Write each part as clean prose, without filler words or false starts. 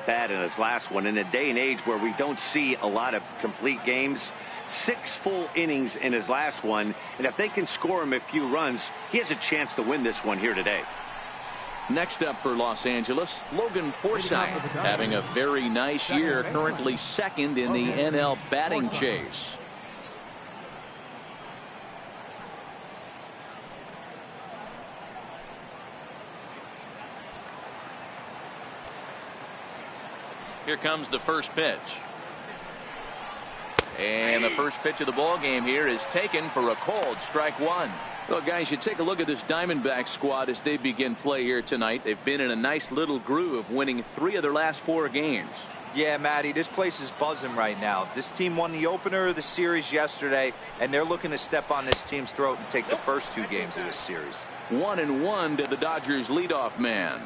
at-bat in his last one. In a day and age where we don't see a lot of complete games, 6 full innings in his last one, and if they can score him a few runs, he has a chance to win this one here today. Next up for Los Angeles, Logan Forsythe, having a very nice year, currently second in the NL batting chase. Here comes the first pitch. And the first pitch of the ball game here is taken for a called strike one. Well, guys, you take a look at this Diamondbacks squad as they begin play here tonight. They've been in a nice little groove, winning 3 of their last 4 games. Yeah, Matty, this place is buzzing right now. This team won the opener of the series yesterday, and they're looking to step on this team's throat and take the first 2 games of this series. 1-1 to the Dodgers leadoff man.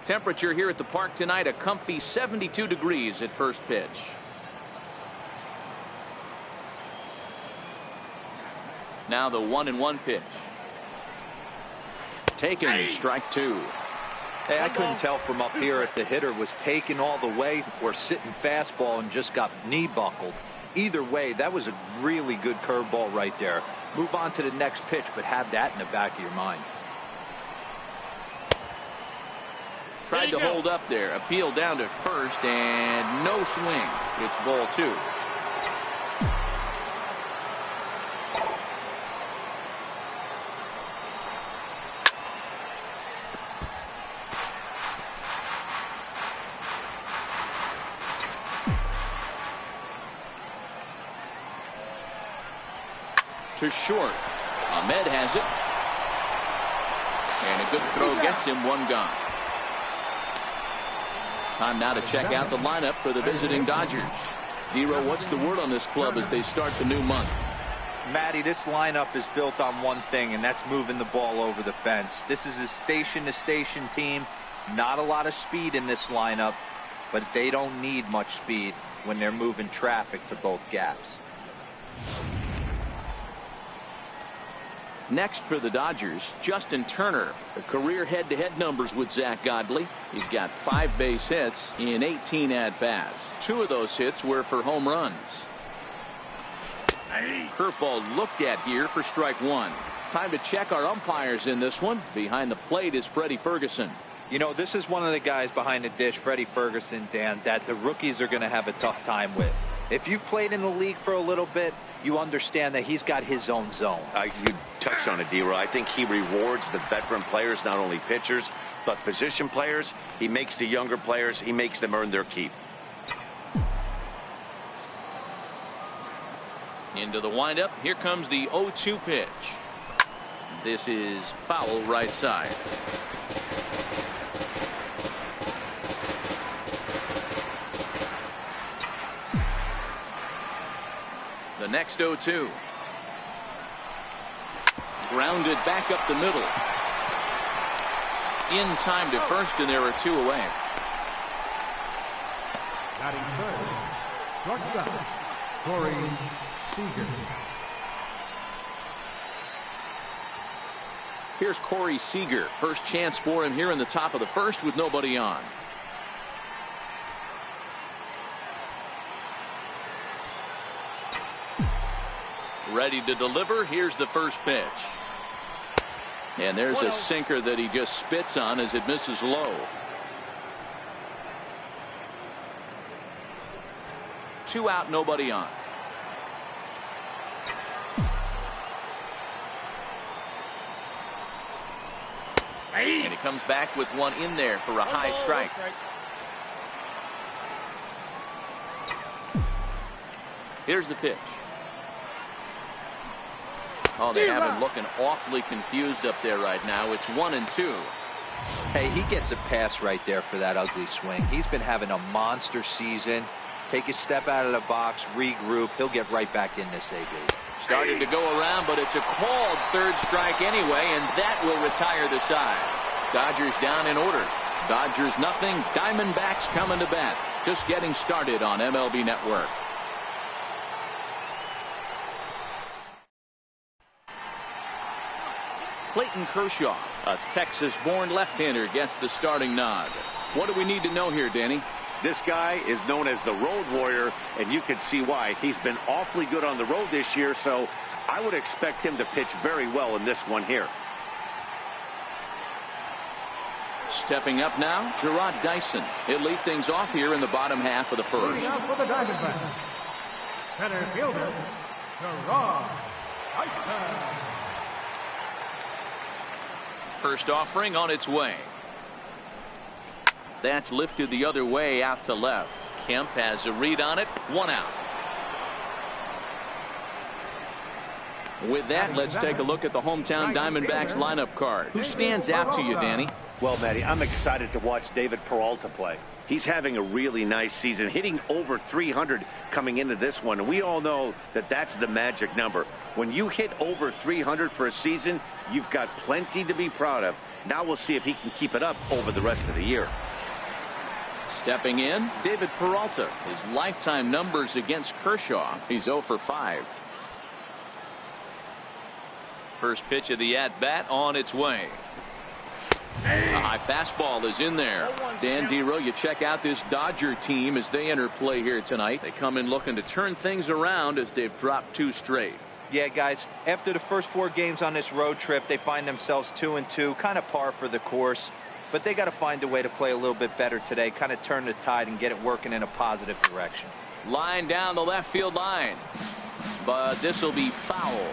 Temperature here at the park tonight, a comfy 72 degrees at first pitch. Now the 1-1 pitch. Taken, strike 2. Hey, I couldn't tell from up here if the hitter was taken all the way or sitting fastball and just got knee buckled. Either way, that was a really good curveball right there. Move on to the next pitch, but have that in the back of your mind. Tried to hold up there, appeal down to first, and no swing. It's ball 2. To short. Ahmed has it. And a good throw gets him 1 gone. Time now to check out the lineup for the visiting Dodgers. Dero, what's the word on this club as they start the new month? Matty, this lineup is built on one thing, and that's moving the ball over the fence. This is a station-to-station team. Not a lot of speed in this lineup, but they don't need much speed when they're moving traffic to both gaps. Next for the Dodgers, Justin Turner. The career head-to-head numbers with Zach Godley. He's got 5 base hits in 18 at-bats. 2 of those hits were for home runs. Curveball looked at here for strike 1. Time to check our umpires in this one. Behind the plate is Freddy Ferguson. You know, this is one of the guys behind the dish, Freddy Ferguson, Dan, that the rookies are going to have a tough time with. If you've played in the league for a little bit, you understand that he's got his own zone. You touched on it, D-Roy. I think he rewards the veteran players, not only pitchers, but position players. He makes the younger players, he makes them earn their keep. Into the windup. Here comes the 0-2 pitch. This is foul right side. The next 0-2. Grounded back up the middle. In time to first, and there are 2 away. Batting third, shortstop, Corey Seager. Here's Corey Seager. First chance for him here in the top of the first with nobody on. Ready to deliver. Here's the first pitch. And there's a sinker that he just spits on as it misses low. 2 out, nobody on. And he comes back with 1 in there for a high strike. Here's the pitch. Oh, they have him looking awfully confused up there right now. It's 1-2. Hey, he gets a pass right there for that ugly swing. He's been having a monster season. Take a step out of the box, regroup. He'll get right back in this AB. Started to go around, but it's a called 3rd strike anyway, and that will retire the side. Dodgers down in order. Dodgers nothing. Diamondbacks coming to bat. Just getting started on MLB Network. Clayton Kershaw, a Texas-born left-hander, gets the starting nod. What do we need to know here, Danny? This guy is known as the road warrior, and you can see why. He's been awfully good on the road this year, so I would expect him to pitch very well in this one here. Stepping up now, Gerard Dyson. He'll lead things off here in the bottom half of the first. For the Diamondbacks, center fielder, Gerard Dyson. First offering on its way. That's lifted the other way out to left. Kemp has a read on it. 1 out. With that, let's take a look at the hometown Diamondbacks lineup card. Who stands out to you, Danny? Well, Matty, I'm excited to watch David Peralta play. He's having a really nice season, hitting over 300 coming into this one. And we all know that that's the magic number. When you hit over 300 for a season, you've got plenty to be proud of. Now we'll see if he can keep it up over the rest of the year. Stepping in, David Peralta. His lifetime numbers against Kershaw. He's 0 for 5. First pitch of the at-bat on its way. A high fastball is in there. Dan Dero, you check out this Dodger team as they enter play here tonight. They come in looking to turn things around as they've dropped 2 straight. Yeah, guys, after the first 4 games on this road trip, they find themselves 2-2, kind of par for the course. But they got to find a way to play a little bit better today, kind of turn the tide and get it working in a positive direction. Line down the left field line. But this will be foul.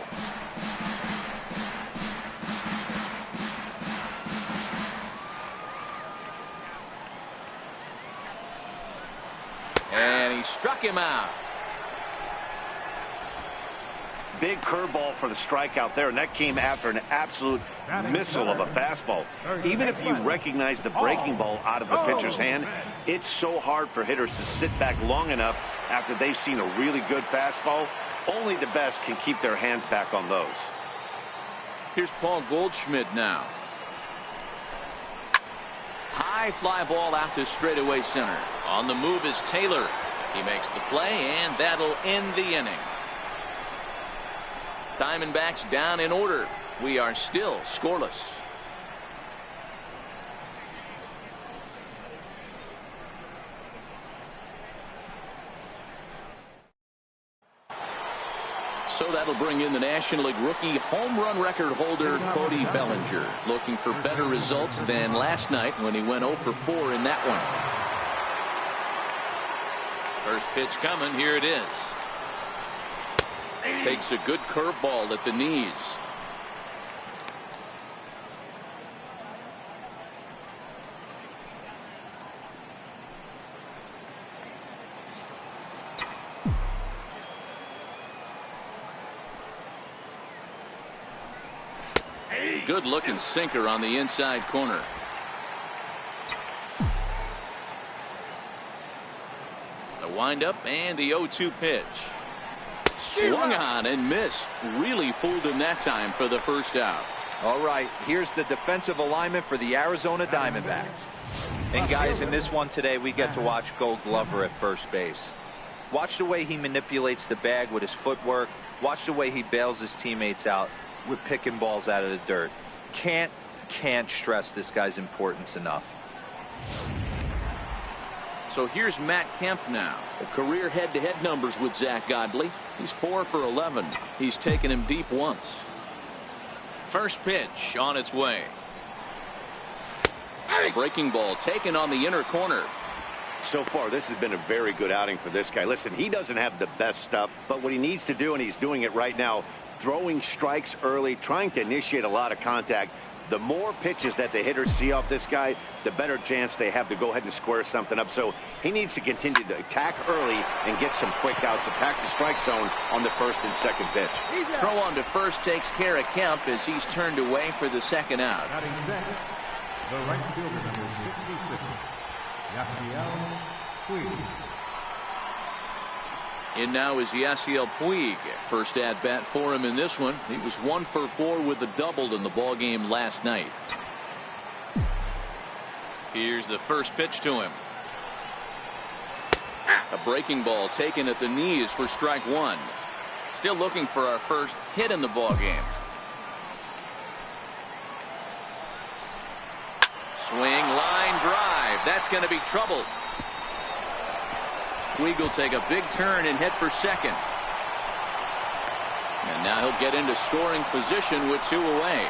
And he struck him out. Big curveball for the strikeout there, and that came after an absolute missile of a fastball. Even if you recognize the breaking ball out of the pitcher's hand, it's so hard for hitters to sit back long enough after they've seen a really good fastball. Only the best can keep their hands back on those. Here's Paul Goldschmidt now. High fly ball out to straightaway center. On the move is Taylor. He makes the play, and that'll end the inning. Diamondbacks down in order. We are still scoreless. So that'll bring in the National League rookie home run record holder Cody Bellinger, looking for better results than last night when he went 0 for 4 in that one. First pitch coming. Here it is. Takes a good curveball at the knees. Good looking sinker on the inside corner. The windup and the 0-2 pitch. Swung on and missed. Really fooled him that time for the first out. All right, here's the defensive alignment for the Arizona Diamondbacks. And guys, in this one today, we get to watch Gold Glover at first base. Watch the way he manipulates the bag with his footwork. Watch the way he bails his teammates out with picking balls out of the dirt. Can't stress this guy's importance enough. So here's Matt Kemp now. A career head-to-head numbers with Zach Godley. He's 4 for 11. He's taken him deep once. First pitch on its way. A breaking ball taken on the inner corner. So far, this has been a very good outing for this guy. Listen, he doesn't have the best stuff, but what he needs to do, and he's doing it right now, throwing strikes early, trying to initiate a lot of contact. The more pitches that the hitters see off this guy, the better chance they have to go ahead and square something up. So he needs to continue to attack early and get some quick outs, attack the strike zone on the first and second pitch. Throw on to first takes care of Kemp as he's turned away for the second out. The right fielder, number 66, Yasiel Puig. In now is Yasiel Puig. First at bat for him in this one. He was 1 for 4 with a double in the ball game last night. Here's the first pitch to him. A breaking ball taken at the knees for strike 1. Still looking for our first hit in the ball game. Swing, line drive. That's going to be trouble. Puig will take a big turn and head for second. And now he'll get into scoring position with 2 away.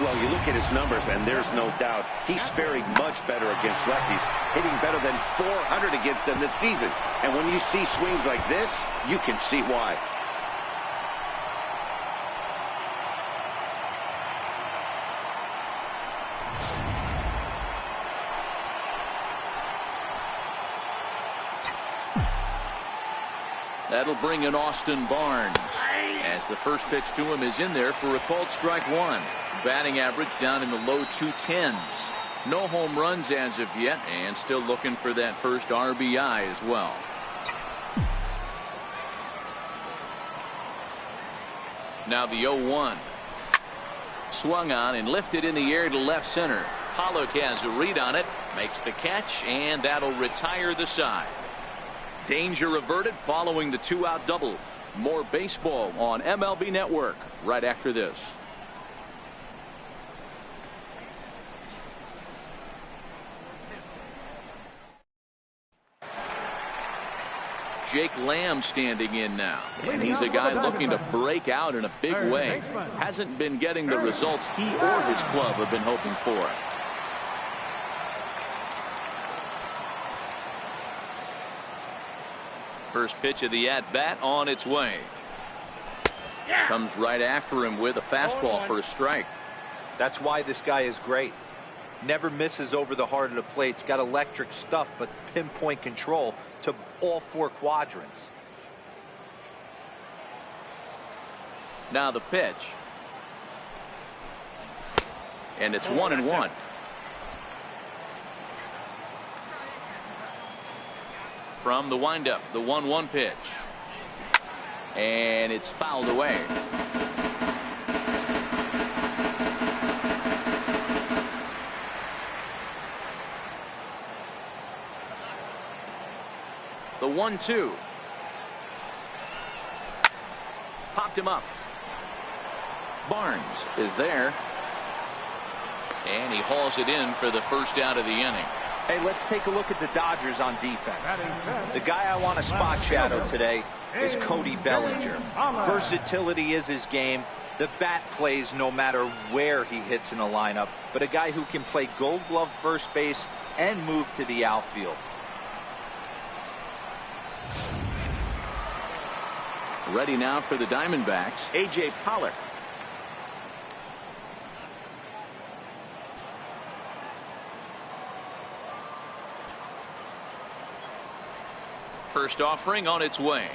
Well, you look at his numbers, and there's no doubt he's faring much better against lefties, hitting better than 400 against them this season. And when you see swings like this, you can see why. That'll bring in Austin Barnes, as the first pitch to him is in there for a called strike 1. Batting average down in the low 210s. No home runs as of yet, and still looking for that first RBI as well. Now the 0-1. Swung on and lifted in the air to left center. Pollock has a read on it, makes the catch, and that'll retire the side. Danger averted following the 2-out double. More baseball on MLB Network right after this. Jake Lamb standing in now, and he's a guy looking to break out in a big way. Hasn't been getting the results he or his club have been hoping for. First pitch of the at-bat on its way. Comes right after him with a fastball for a strike. That's why this guy is great. Never misses over the heart of the plate. It's got electric stuff, but pinpoint control to all 4 quadrants. Now the pitch. And it's 1-1. From the windup, the 1-1 pitch. And it's fouled away. The 1-2. Popped him up. Barnes is there. And he hauls it in for the first out of the inning. Hey, let's take a look at the Dodgers on defense. The guy I want to spot shadow today is Cody Bellinger. Versatility is his game. The bat plays no matter where he hits in a lineup, but a guy who can play Gold Glove first base and move to the outfield. Ready now for the Diamondbacks, A.J. Pollock. First offering on its way.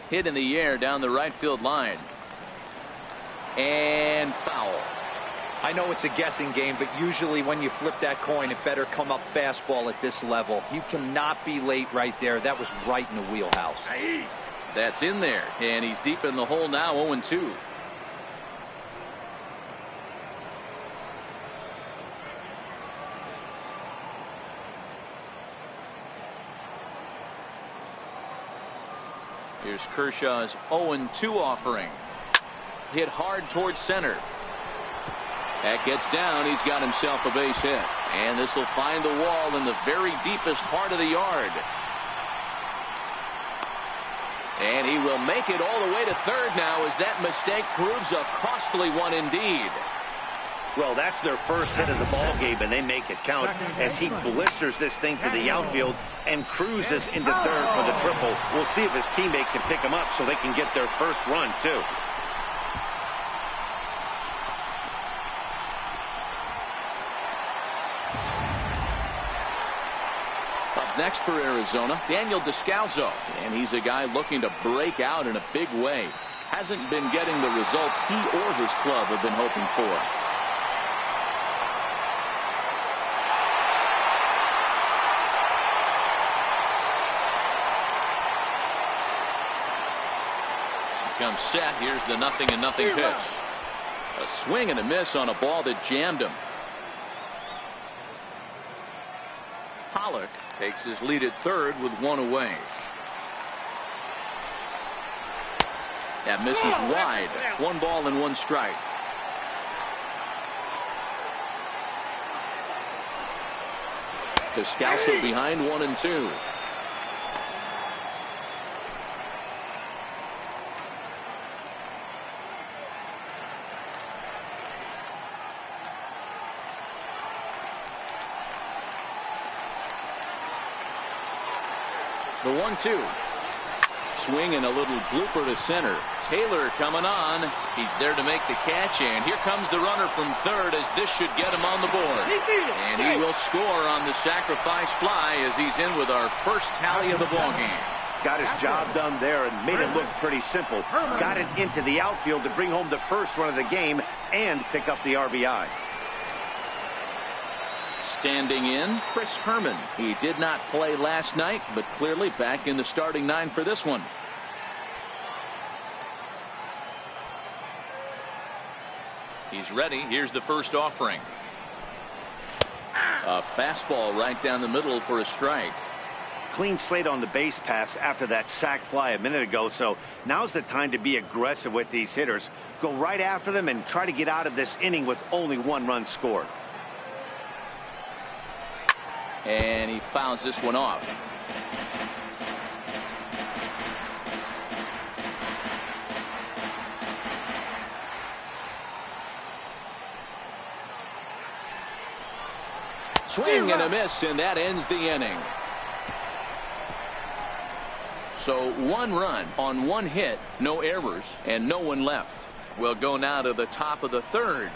Hit in the air down the right field line. And foul. I know it's a guessing game, but usually when you flip that coin, it better come up fastball at this level. You cannot be late right there. That was right in the wheelhouse. That's in there, and he's deep in the hole now, 0-2. Here's Kershaw's 0-2 offering. Hit hard towards center. That gets down. He's got himself a base hit. And this will find the wall in the very deepest part of the yard. And he will make it all the way to third now, as that mistake proves a costly one indeed. Well, that's their first hit of the ball game, and they make it count as he blisters this thing to the outfield and cruises into third for the triple. We'll see if his teammate can pick him up so they can get their first run, too. Up next for Arizona, Daniel Descalso, and he's a guy looking to break out in a big way. Hasn't been getting the results he or his club have been hoping for. Comes set. Here's the 0-0 pitch. A swing and a miss on a ball that jammed him. Pollock takes his lead at third with 1 away. That misses wide. 1 ball and 1 strike. Descalso behind 1-2. The 1-2. Swing and a little blooper to center. Taylor coming on. He's there to make the catch, and here comes the runner from third as this should get him on the board. And he will score on the sacrifice fly as he's in with our first tally of the ballgame. Got his job done there and made it look pretty simple. Got it into the outfield to bring home the first run of the game and pick up the RBI. Standing in, Chris Herman. He did not play last night, but clearly back in the starting 9 for this one. He's ready. Here's the first offering. A fastball right down the middle for a strike. Clean slate on the base pass after that sac fly a minute ago, so now's the time to be aggressive with these hitters. Go right after them and try to get out of this inning with only 1 run scored. And he fouls this one off. Swing and a miss, and that ends the inning. So 1 run on 1 hit, no errors, and no one left. We'll go now to the top of the 3rd.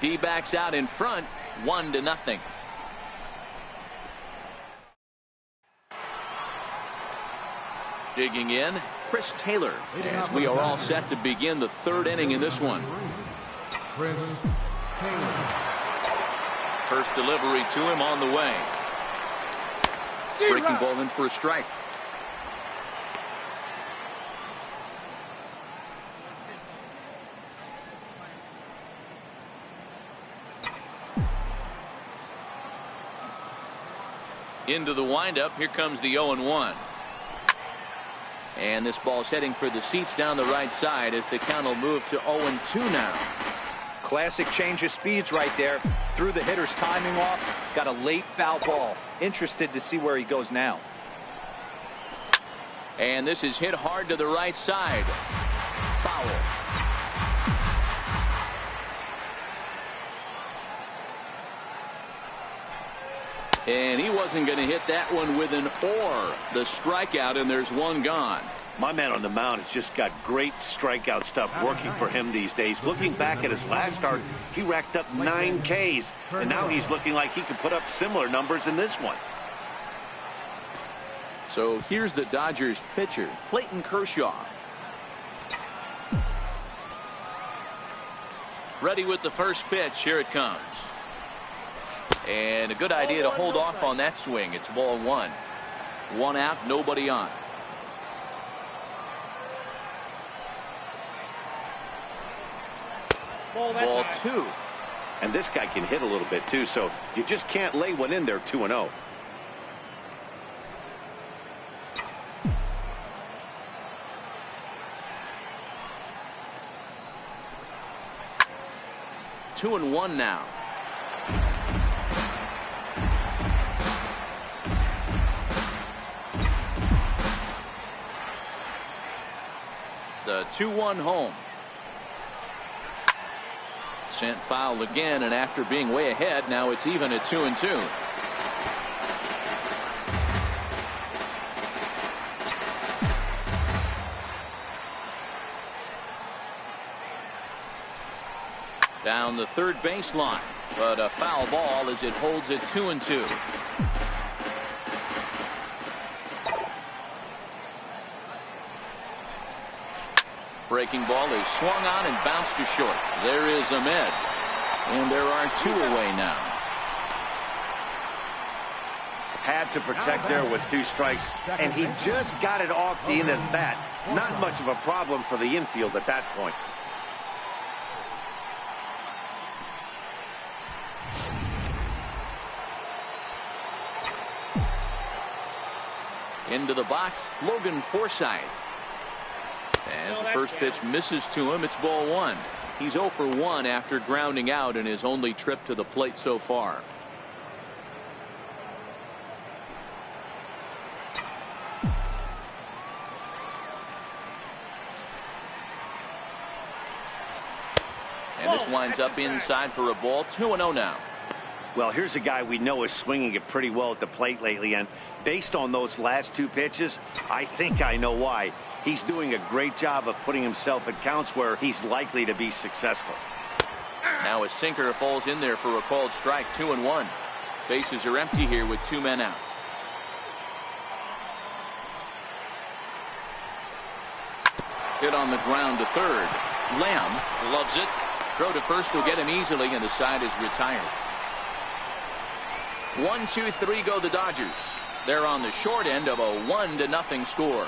D-backs out in front, 1-0. Digging in, Chris Taylor, as we are all set to begin the 3rd inning in this one. Chris Taylor. First delivery to him on the way. Breaking ball in for a strike. Into the windup. Here comes the 0-1. And this ball's heading for the seats down the right side as the count will move to 0-2 now. Classic change of speeds right there. Threw the hitter's timing off. Got a late foul ball. Interested to see where he goes now. And this is hit hard to the right side. Foul. And he wasn't going to hit that one with an or. The strikeout, and there's 1 gone. My man on the mound has just got great strikeout stuff working for him these days. Looking back at his last start, he racked up 9 Ks, and now he's looking like he could put up similar numbers in this one. So here's the Dodgers pitcher, Clayton Kershaw. Ready with the first pitch. Here it comes. And a good idea to hold off on that swing. It's ball 1. 1 out, nobody on. Ball 2. And this guy can hit a little bit too, so you just can't lay one in there 2-0. Two and 1 now. The 2-1 home. Sent foul again, and after being way ahead, now it's even at 2-2. Down the third baseline, but a foul ball as it holds it 2-2. Breaking ball is swung on and bounced to short. There is Ahmed, and there are 2 away now. Had to protect there with 2 strikes, and he just got it off the end of the bat. Not much of a problem for the infield at that point. Into the box, Logan Forsythe. As the first pitch misses to him, it's ball 1. He's 0 for 1 after grounding out in his only trip to the plate so far. And this winds up inside for a ball. 2-0 now. Well, here's a guy we know is swinging it pretty well at the plate lately, and based on those last two pitches, I think I know why. He's doing a great job of putting himself in counts where he's likely to be successful. Now a sinker falls in there for a called strike. 2-1. Bases are empty here with 2 men out. Hit on the ground to third. Lamb loves it. Throw to first will get him easily, and the side is retired. 1-2-3 go the Dodgers. They're on the short end of a 1-0 score.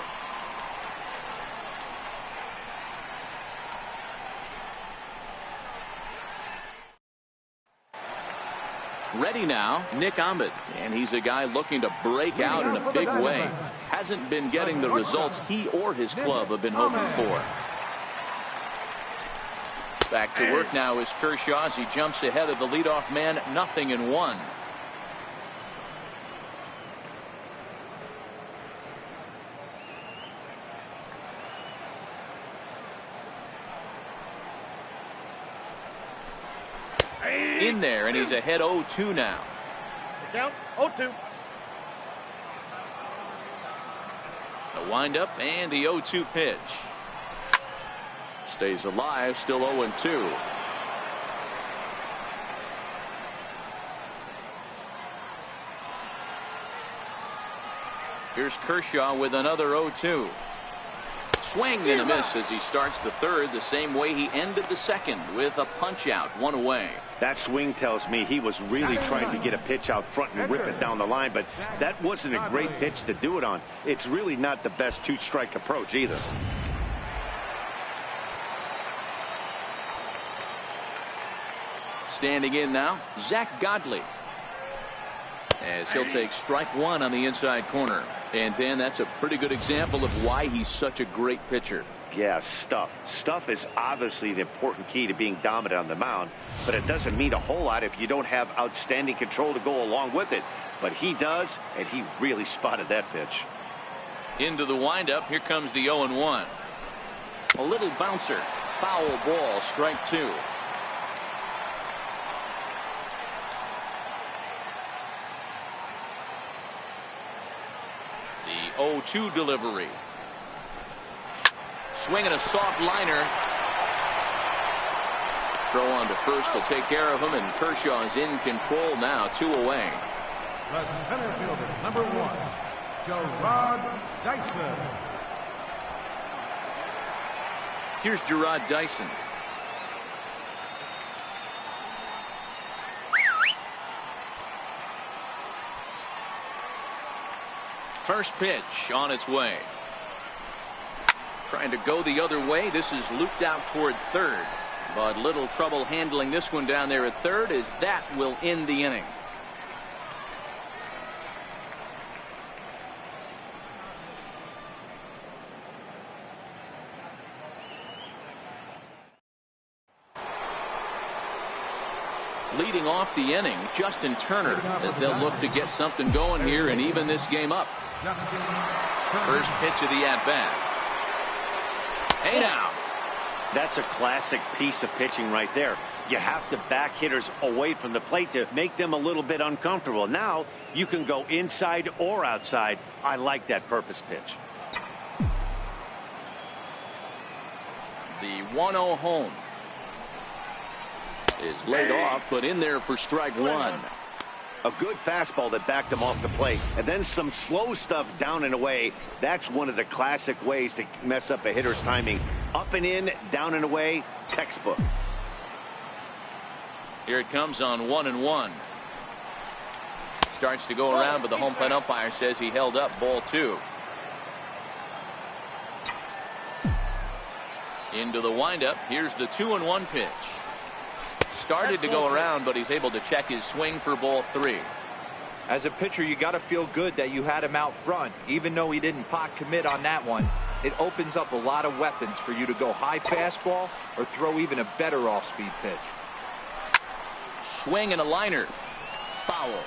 Ready now, Nick Ahmed, and he's a guy looking to break out in a big way. Hasn't been getting the results he or his club have been hoping for. Back to work now is Kershaw as he jumps ahead of the leadoff man. 0-1. In there, and he's ahead 0-2 now. The count 0-2. The windup and the 0-2 pitch. Stays alive, still 0-2. Here's Kershaw with another 0-2. Swing and a miss as he starts the third the same way he ended the second, with a punch out, 1 away. That swing tells me he was really trying to get a pitch out front and rip it down the line, but that wasn't a great pitch to do it on. It's really not the best 2-strike approach either. Standing in now, Zach Godley, as he'll take strike 1 on the inside corner. And Dan, that's a pretty good example of why he's such a great pitcher. Yeah, stuff is obviously the important key to being dominant on the mound, but it doesn't mean a whole lot if you don't have outstanding control to go along with it. But he does, and he really spotted that pitch. Into the windup, here comes the 0-1. A little bouncer, foul ball, strike 2. The 0-2 delivery. Swinging a soft liner. Throw on to first will take care of him, and Kershaw is in control now, 2 away. The center fielder, number 1, Gerard Dyson. Here's Gerard Dyson. First pitch on its way. Trying to go the other way. This is looped out toward third, but little trouble handling this one down there at third, as that will end the inning. Leading off the inning, Justin Turner, as they'll look to get something going here and even this game up. First pitch of the at-bat. Hey now. That's a classic piece of pitching right there. You have to back hitters away from the plate to make them a little bit uncomfortable. Now you can go inside or outside. I like that purpose pitch. The 1-0 home is laid off, but in there for strike 1. A good fastball that backed him off the plate, and then some slow stuff down and away. That's one of the classic ways to mess up a hitter's timing. Up and in, down and away, textbook. Here it comes on 1-1. Starts to go around, but the home plate umpire says he held up, ball 2. Into the windup. Here's the 2-1 pitch. Started to go around, but he's able to check his swing for ball 3. As a pitcher, you got to feel good that you had him out front. Even though he didn't pot commit on that one, it opens up a lot of weapons for you to go high fastball or throw even a better off-speed pitch. Swing and a liner. Foul.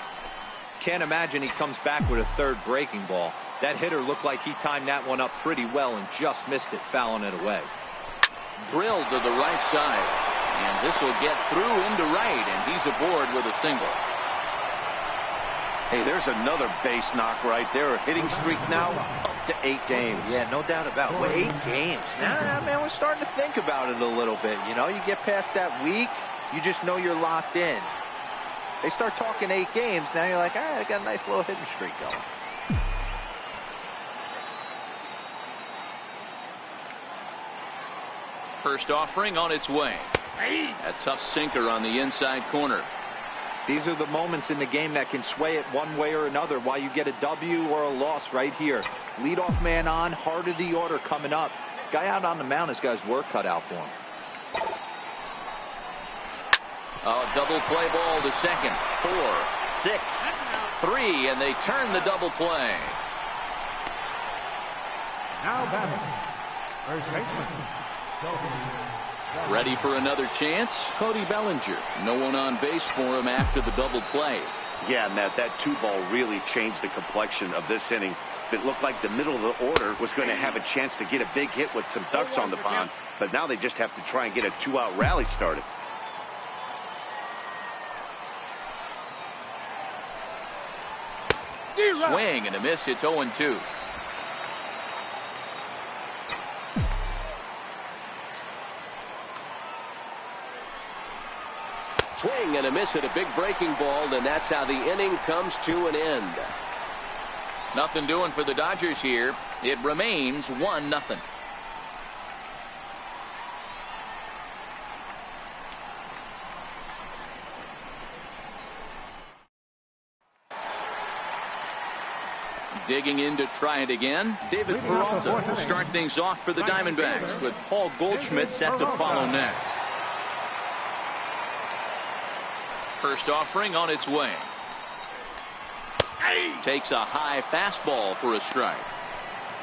Can't imagine he comes back with a third breaking ball. That hitter looked like he timed that one up pretty well and just missed it, fouling it away. Drilled to the right side. And this will get through into right, and he's aboard with a single. Hey, there's another base knock right there. A hitting streak now up to 8 games. Yeah, no doubt about it. Well, 8 games. Now, man, we're starting to think about it a little bit. You know, you get past that week, you just know you're locked in. They start talking 8 games, now you're like, all right, I got a nice little hitting streak going. First offering on its way. A tough sinker on the inside corner. These are the moments in the game that can sway it one way or another, why you get a W or a loss right here. Leadoff man on, heart of the order coming up. Guy out on the mound has got his work cut out for him. Oh, double play ball to second. 4, 6, 3, and they turn the double play. Now batting, first baseman, Ready for another chance? Cody Bellinger. No one on base for him after the double play. Yeah, Matt, that 2-ball really changed the complexion of this inning. It looked like the middle of the order was going to have a chance to get a big hit with some ducks on the pond, but now they just have to try and get a 2-out rally started. Swing and a miss. It's 0-2. Swing and a miss at a big breaking ball, and that's how the inning comes to an end. Nothing doing for the Dodgers here. It remains 1-0. Digging in to try it again. David Peralta will start things off for the Diamondbacks, with Paul Goldschmidt set to follow next. First offering on its way. Takes a high fastball for a strike.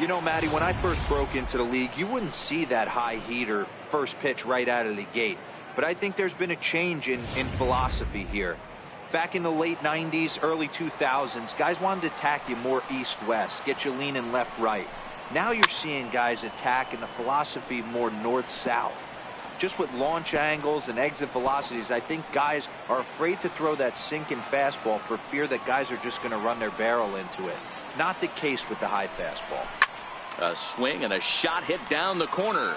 You know, Matty, when I first broke into the league, you wouldn't see that high heater first pitch right out of the gate. But I think there's been a change in philosophy here. Back in the late 90s, early 2000s, guys wanted to attack you more east-west, get you leaning left-right. Now you're seeing guys attacking the philosophy more north-south. Just with launch angles and exit velocities, I think guys are afraid to throw that sinking fastball for fear that guys are just going to run their barrel into it. Not the case with the high fastball. A swing and a shot hit down the corner.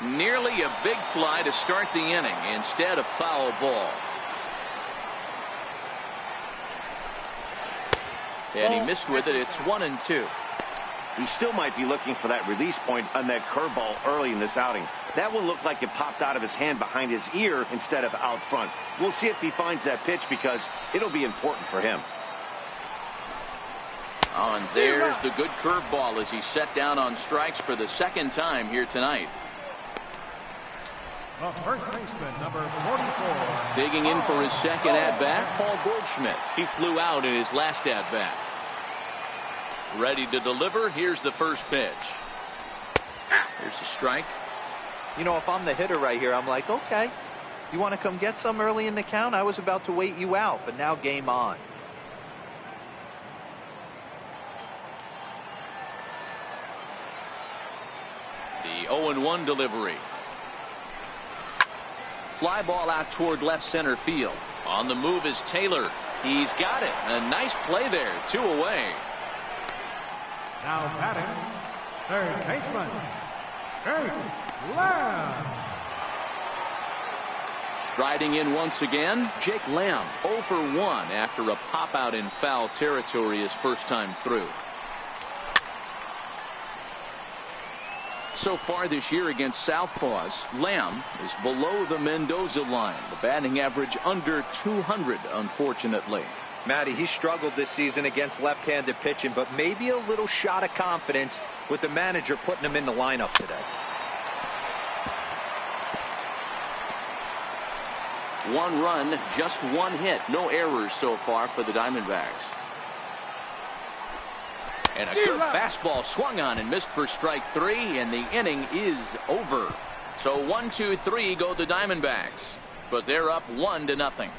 Nearly a big fly to start the inning instead of foul ball. And he missed with it. It's 1-2. He still might be looking for that release point on that curveball early in this outing. That one looked like it popped out of his hand behind his ear instead of out front. We'll see if he finds that pitch because it'll be important for him. Oh, and there's the good curveball as he set down on strikes for the second time here tonight. the first baseman, number 44. Digging in for his second at-bat, Paul Goldschmidt. He flew out in his last at-bat. Ready to deliver. Here's the first pitch. Here's the strike. You know, if I'm the hitter right here, I'm like, okay, you want to come get some early in the count? I was about to wait you out, but now game on. The 0-1 delivery. Fly ball out toward left center field. On the move is Taylor. He's got it. A nice play there. 2 away. Now batting, third baseman, Jake Lamb. Striding in once again, Jake Lamb 0 for 1 after a pop out in foul territory his first time through. So far this year against Southpaws, Lamb is below the Mendoza line. The batting average under 200, unfortunately. Matty, he struggled this season against left-handed pitching, but maybe a little shot of confidence with the manager putting him in the lineup today. One run, just one hit. No errors so far for the Diamondbacks. And a good fastball swung on and missed for strike 3, and the inning is over. So 1-2-3 go the Diamondbacks, but they're up 1-0.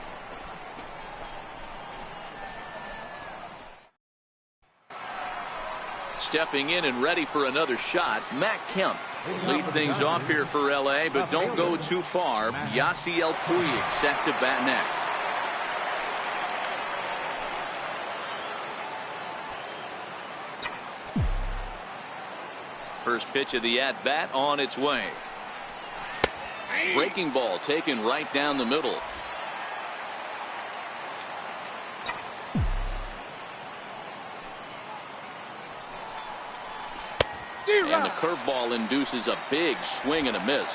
Stepping in and ready for another shot, Matt Kemp. Lead things off here for LA, but don't go too far. Yasiel Puig set to bat next. First pitch of the at-bat on its way. Breaking ball taken right down the middle. And the curveball induces a big swing and a miss.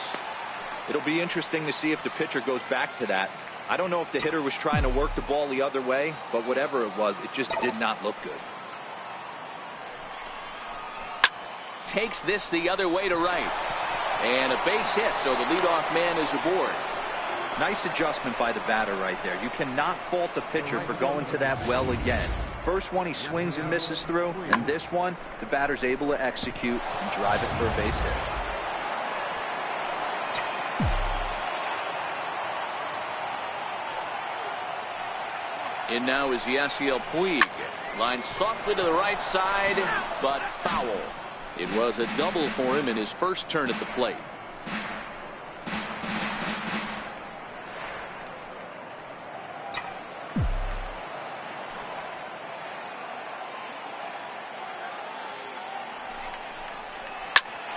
It'll be interesting to see if the pitcher goes back to that. I don't know if the hitter was trying to work the ball the other way, but whatever it was, it just did not look good. Takes this the other way to right. And a base hit, so the leadoff man is aboard. Nice adjustment by the batter right there. You cannot fault the pitcher for going to that well again. First one he swings and misses through, and this one the batter's able to execute and drive it for a base hit. In now is Yasiel Puig. Line softly to the right side, but foul. It was a double for him in his first turn at the plate.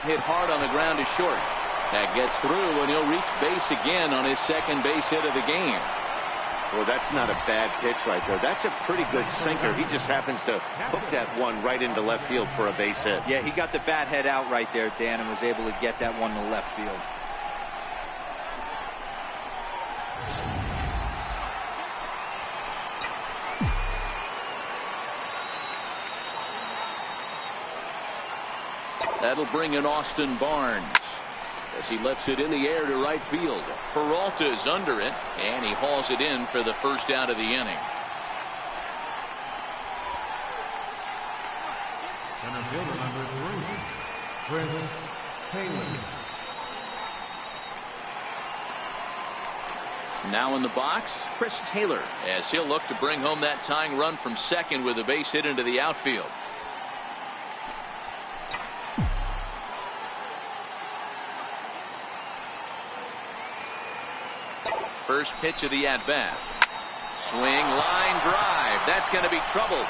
Hit hard on the ground to short. That gets through, and he'll reach base again on his second base hit of the game. Well, that's not a bad pitch right there. That's a pretty good sinker. He just happens to hook that one right into left field for a base hit. Yeah, he got the bat head out right there, Dan, and was able to get that one to left field. That'll bring in Austin Barnes as he lets it in the air to right field. Peralta's under it, and he hauls it in for the first out of the inning. Center fielder number 3, Chris Taylor. Now in the box, Chris Taylor, as he'll look to bring home that tying run from second with a base hit into the outfield. First pitch of the at-bat. Swing, line drive. That's going to be trouble.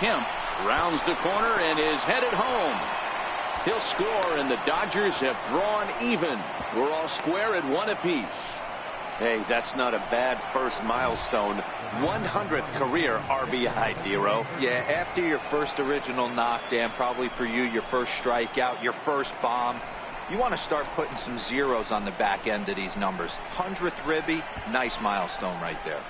Kemp rounds the corner and is headed home. He'll score, and the Dodgers have drawn even. We're all square at 1 apiece. Hey, that's not a bad first milestone. 100th career RBI, Dero. Yeah, after your first original knock, Dan, probably for you, your first strikeout, your first bomb, you want to start putting some zeros on the back end of these numbers. 100th ribby, nice milestone right there.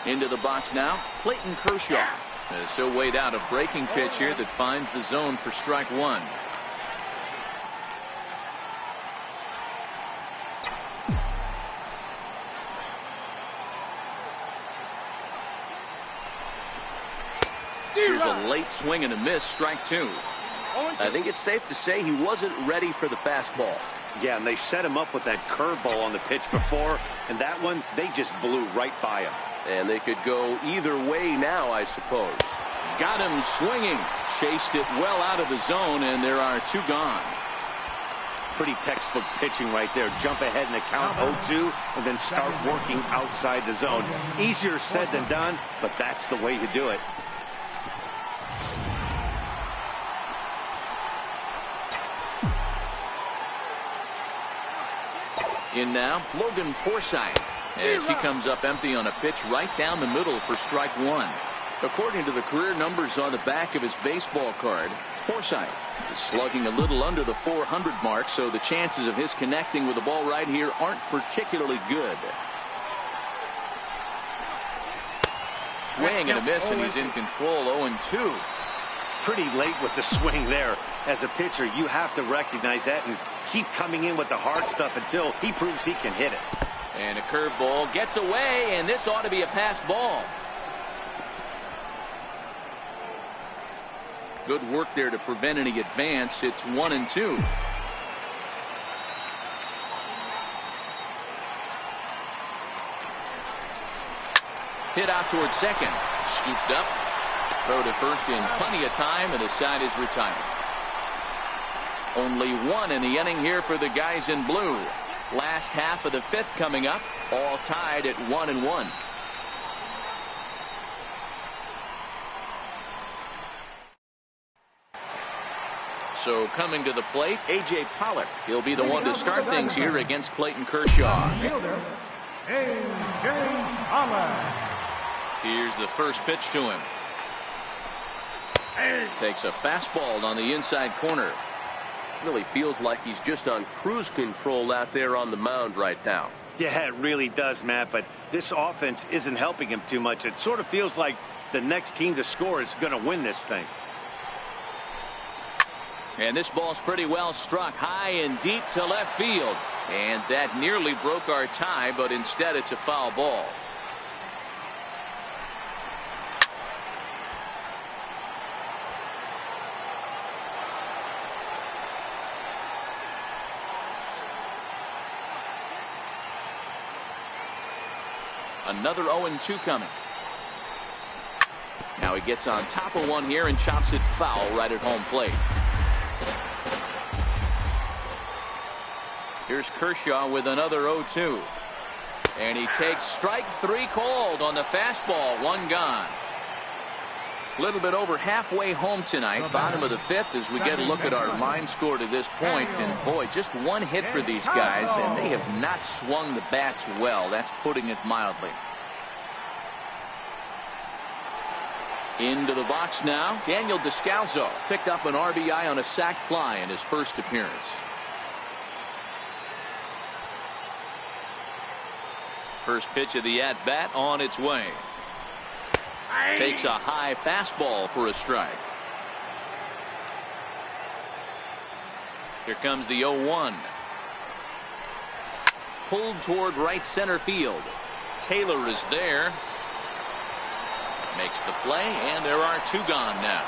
Into the box now, Clayton Kershaw. As he'll wait out a breaking pitch here that finds the zone for strike one. Here's a late swing and a miss, strike two. I think it's safe to say he wasn't ready for the fastball. Yeah, and they set him up with that curveball on the pitch before, and that one, they just blew right by him. And they could go either way now, I suppose. Got him swinging. Chased it well out of the zone, and there are two gone. Pretty textbook pitching right there. Jump ahead in the count 0-2 and then start working outside the zone. Easier said than done, but that's the way you do it. In now, Logan Forsythe, as he comes up empty on a pitch right down the middle for strike one. According to the career numbers on the back of his baseball card, Forsythe is slugging a little under the 400 mark, so the chances of his connecting with the ball right here aren't particularly good. Swing and a miss, and he's in control. 0-2. Pretty late with the swing there. As a pitcher, you have to recognize that and keep coming in with the hard stuff until he proves he can hit it. And a curveball gets away, and this ought to be a pass ball. Good work there to prevent any advance. It's 1-2. Hit out towards second. Scooped up. Throw to first in plenty of time, and the side is retired. Only one in the inning here for the guys in blue. Last half of the fifth coming up, all tied at 1-1. So coming to the plate, A.J. Pollock. He'll be the one to start things here against Clayton Kershaw. Fielder, A.J. Pollock. Here's the first pitch to him. Takes a fastball on the inside corner. Really feels like he's just on cruise control out there on the mound right now. Yeah, it really does, Matt, but this offense isn't helping him too much. It sort of feels like the next team to score is going to win this thing. And this ball's pretty well struck high and deep to left field. And that nearly broke our tie, but instead it's a foul ball. Another 0-2 coming. Now he gets on top of one here and chops it foul right at home plate. Here's Kershaw with another 0-2. And he takes strike three called on the fastball. One gone. A little bit over halfway home tonight. Bottom of the fifth as we get a look at our line score to this point. And boy, just one hit for these guys, and they have not swung the bats well. That's putting it mildly. Into the box now. Daniel Descalso picked up an RBI on a sac fly in his first appearance. First pitch of the at-bat on its way. Takes a high fastball for a strike. Here comes the 0-1. Pulled toward right center field. Taylor is there. Makes the play, and there are two gone now.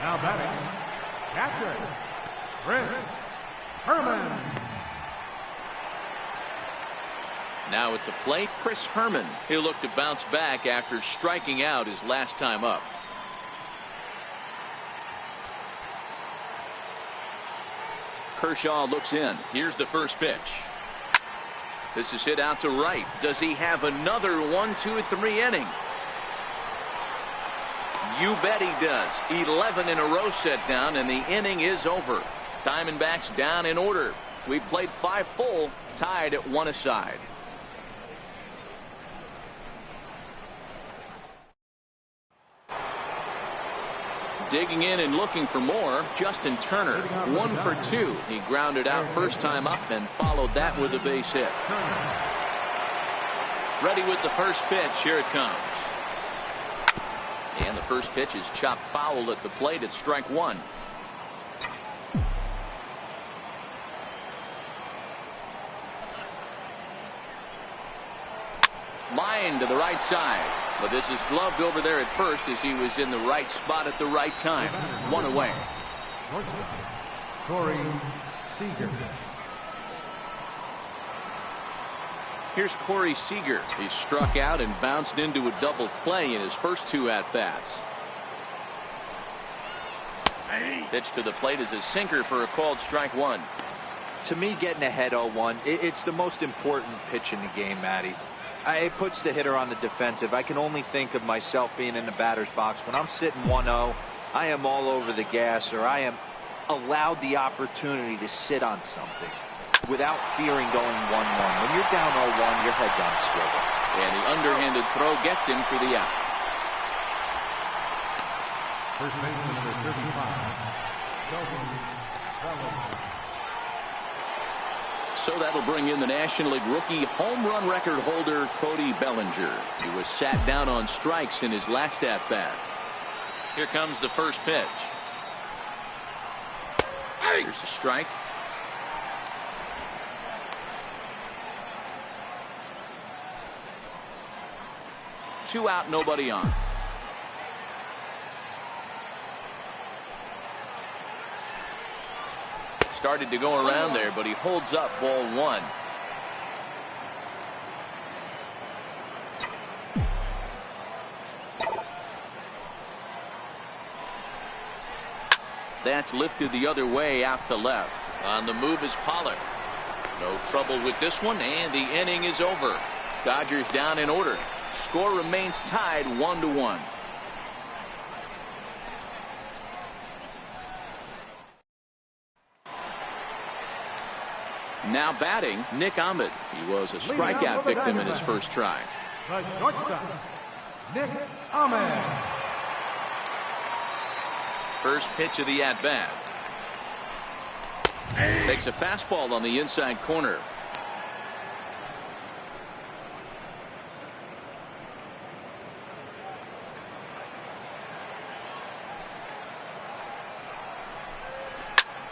Now batting, catcher, Chris Herman. Now at the plate, Chris Herman. He'll look to bounce back after striking out his last time up. Kershaw looks in. Here's the first pitch. This is hit out to right. Does he have another 1-2-3 inning? You bet he does. 11 in a row set down, and the inning is over. Diamondbacks down in order. We played 5 full, tied at 1 aside. Digging in and looking for more, Justin Turner, 1 for 2. He grounded out first time up and followed that with a base hit. Ready with the first pitch. Here it comes. And the first pitch is chopped foul at the plate at strike 1. Line to the right side. But this is gloved over there at first as he was in the right spot at the right time. 1 away. Corey Seager. Here's Corey Seager. He struck out and bounced into a double play in his first 2 at-bats. Pitch to the plate is a sinker for a called strike 1. To me, getting ahead 0-1, it's the most important pitch in the game, Matty. It puts the hitter on the defensive. I can only think of myself being in the batter's box. When I'm sitting 1-0, I am all over the gas, or I am allowed the opportunity to sit on something without fearing going 1-1. When you're down 0-1, your head's on swivel. And the underhanded throw gets him for the out. First baseman number 35, Logan Forsythe. So that'll bring in the National League rookie home run record holder Cody Bellinger. He was sat down on strikes in his last at-bat. Here comes the first pitch. Here's a strike. Two out, nobody on. Started to go around there, but he holds up ball 1. That's lifted the other way out to left. On the move is Pollock. No trouble with this one, and the inning is over. Dodgers down in order. Score remains tied 1-1. Now batting, Nick Ahmed. He was a strikeout victim in his first try. The shortstop, Nick Ahmed. First pitch of the at-bat. Takes a fastball on the inside corner.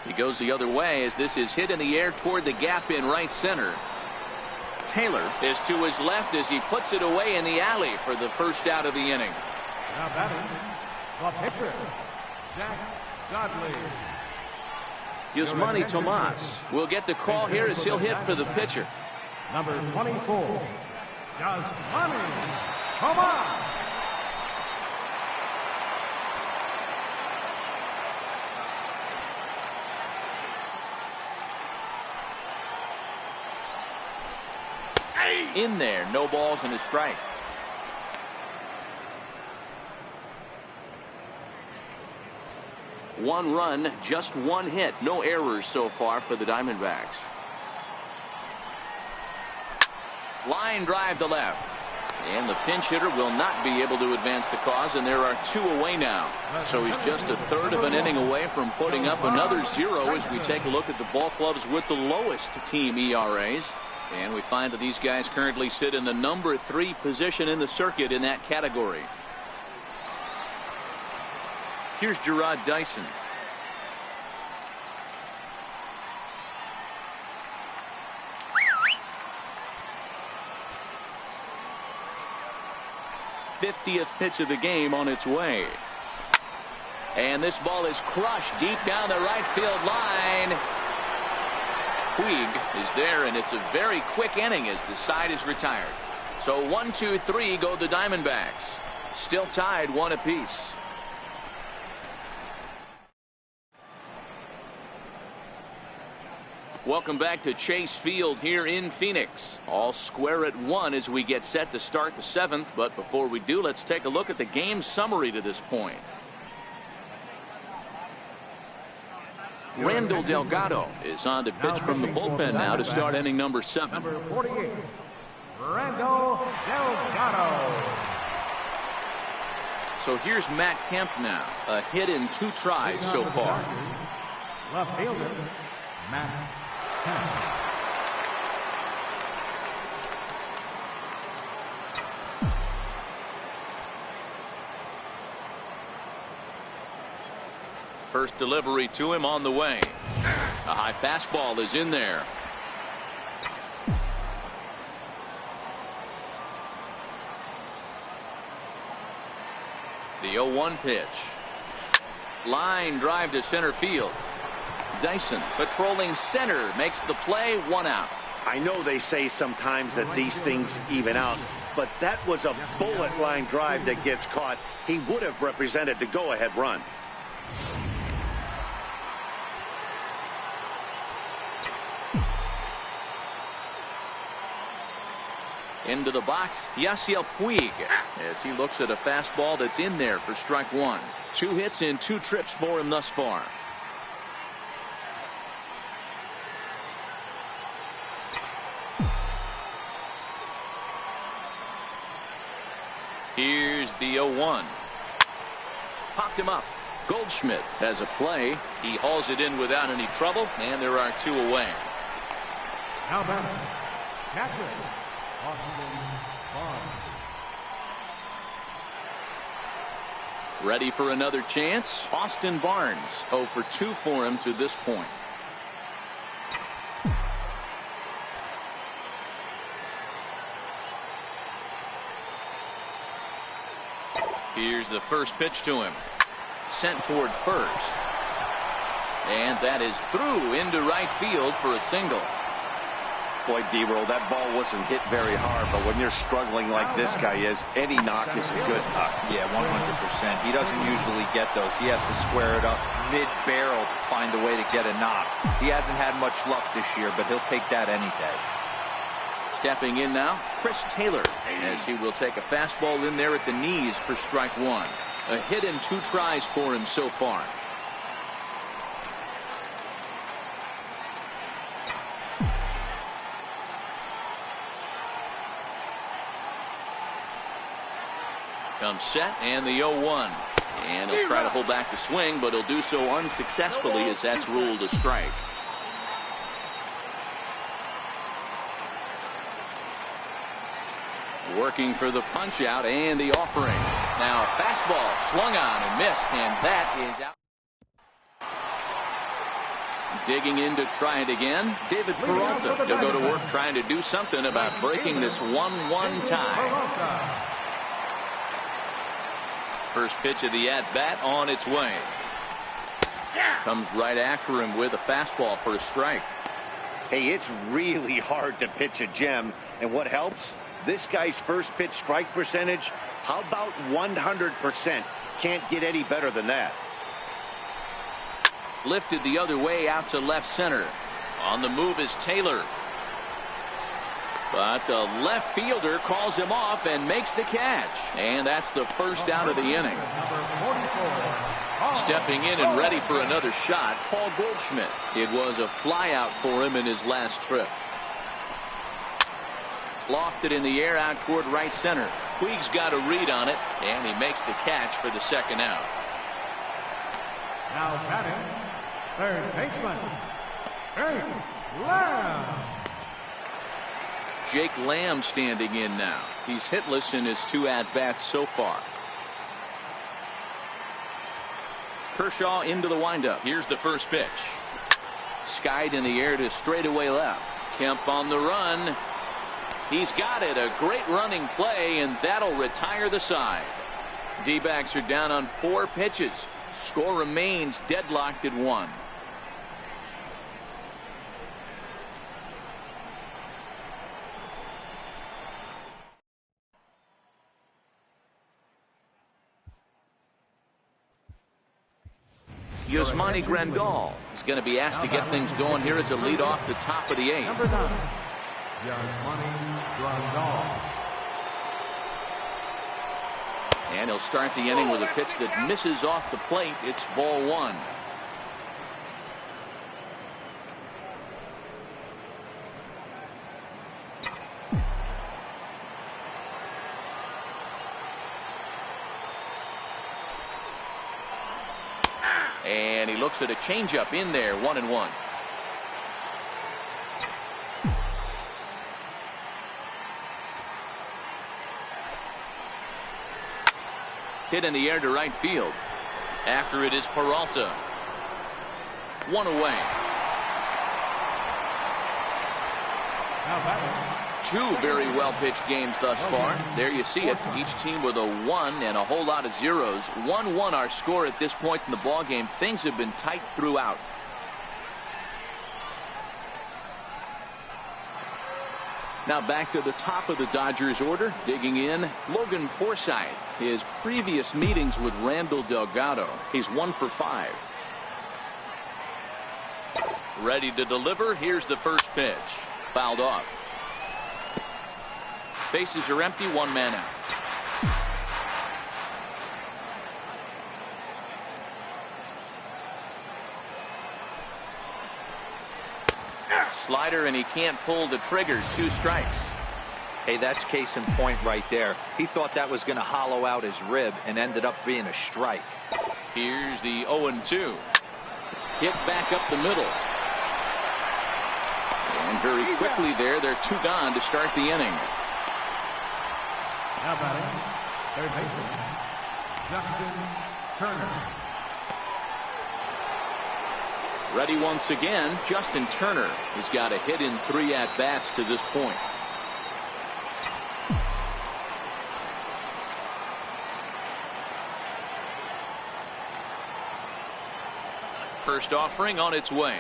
He goes the other way as this is hit in the air toward the gap in right center. Taylor is to his left as he puts it away in the alley for the first out of the inning. Now batting, the pitcher, Jack Dudley. Yusmani Tomas will get the call here as he'll hit for the pitcher. Number 24, Yusmani Tomas. In there, no balls and a strike. One run, just one hit, no errors so far for the Diamondbacks. Line drive to left. And the pinch hitter will not be able to advance the cause, and there are two away now. So he's just a third of an inning away from putting up another 0 as we take a look at the ball clubs with the lowest team ERAs. And we find that these guys currently sit in the number 3 position in the circuit in that category. Here's Gerard Dyson. '50th pitch of the game on its way. And this ball is crushed deep down the right field line. Puig is there, and it's a very quick inning as the side is retired. So 1, 2, 3 go the Diamondbacks. Still tied 1 apiece. Welcome back to Chase Field here in Phoenix. All square at 1 as we get set to start the 7th. But before we do, let's take a look at the game summary to this point. Randall Delgado is on to pitch from the bullpen now to start inning number 7. Number 48, Randall Delgado. So here's Matt Kemp now. A hit in 2 tries so far. Left fielder, Matt Kemp. First delivery to him on the way. A high fastball is in there. The 0-1 pitch. Line drive to center field. Dyson patrolling center makes the play, 1 out. I know they say sometimes that these things even out, but that was a bullet line drive that gets caught. He would have represented the go-ahead run. Into the box, Yasiel Puig, as he looks at a fastball that's in there for strike 1. 2 hits in 2 trips for him thus far. Here's the 0-1. Popped him up. Goldschmidt has a play. He hauls it in without any trouble, and there are 2 away. Now batting, catcher, Austin Barnes. Ready for another chance. Austin Barnes 0 for 2 for him to this point. Here's the first pitch to him. Sent toward first. And that is through into right field for a single. Boy, D-Roll, that ball wasn't hit very hard, but when you're struggling like this guy is, any knock is a good knock. Yeah, 100%. He doesn't usually get those. He has to square it up mid-barrel to find a way to get a knock. He hasn't had much luck this year, but he'll take that any day. Stepping in now, Chris Taylor, as he will take a fastball in there at the knees for strike one. A hit and 2 tries for him so far. Comes set and the 0-1. And he'll try to hold back the swing, but he'll do so unsuccessfully as that's ruled a strike. Working for the punch out and the offering. Now a fastball swung on and missed, and that is out. Digging in to try it again, David Peralta. He'll go to work trying to do something about breaking this 1-1 tie. First pitch of the at-bat on its way. Comes right after him with a fastball for a strike. Hey, it's really hard to pitch a gem, and what helps? This guy's first pitch strike percentage, how about 100%? Can't get any better than that. Lifted the other way out to left center. On the move is Taylor. But the left fielder calls him off and makes the catch. And that's the first out of the inning. Stepping in and ready for another shot, Paul Goldschmidt. It was a flyout for him in his last trip. Lofted in the air out toward right center. Puig's got a read on it, and he makes the catch for the second out. Now batting, third baseman, Jake Lamb. Jake Lamb standing in now. He's hitless in his 2 at-bats so far. Kershaw into the windup. Here's the first pitch. Skied in the air to straightaway left. Kemp on the run. He's got it. A great running play, and that'll retire the side. D-backs are down on 4 pitches. Score remains deadlocked at 1. Yasmani Grandal is going to be asked to get things going here as a lead off the top of the 8th. Number 9, Yasmani Grandal. And he'll start the inning with a pitch that misses off the plate. It's ball 1. And he looks at a changeup in there, 1-1. Hit in the air to right field. After it is Peralta. 1 away. Now batting, 2 very well pitched games thus far. There you see it. Each team with a 1 and a whole lot of zeros. 1-1 our score at this point in the ball game. Things have been tight throughout. Now back to the top of the Dodgers order. Digging in, Logan Forsythe. His previous meetings with Randall Delgado. He's 1 for 5. Ready to deliver. Here's the first pitch. Fouled off. Bases are empty. 1 man out. Slider, and he can't pull the trigger. 2 strikes. Hey, that's case in point right there. He thought that was going to hollow out his rib and ended up being a strike. Here's the 0-2. Hit back up the middle. And very quickly there, they're 2 gone to start the inning. now batting, third baseman, Justin Turner. Ready once again, Justin Turner has got a hit in 3 at-bats to this point. First offering on its way.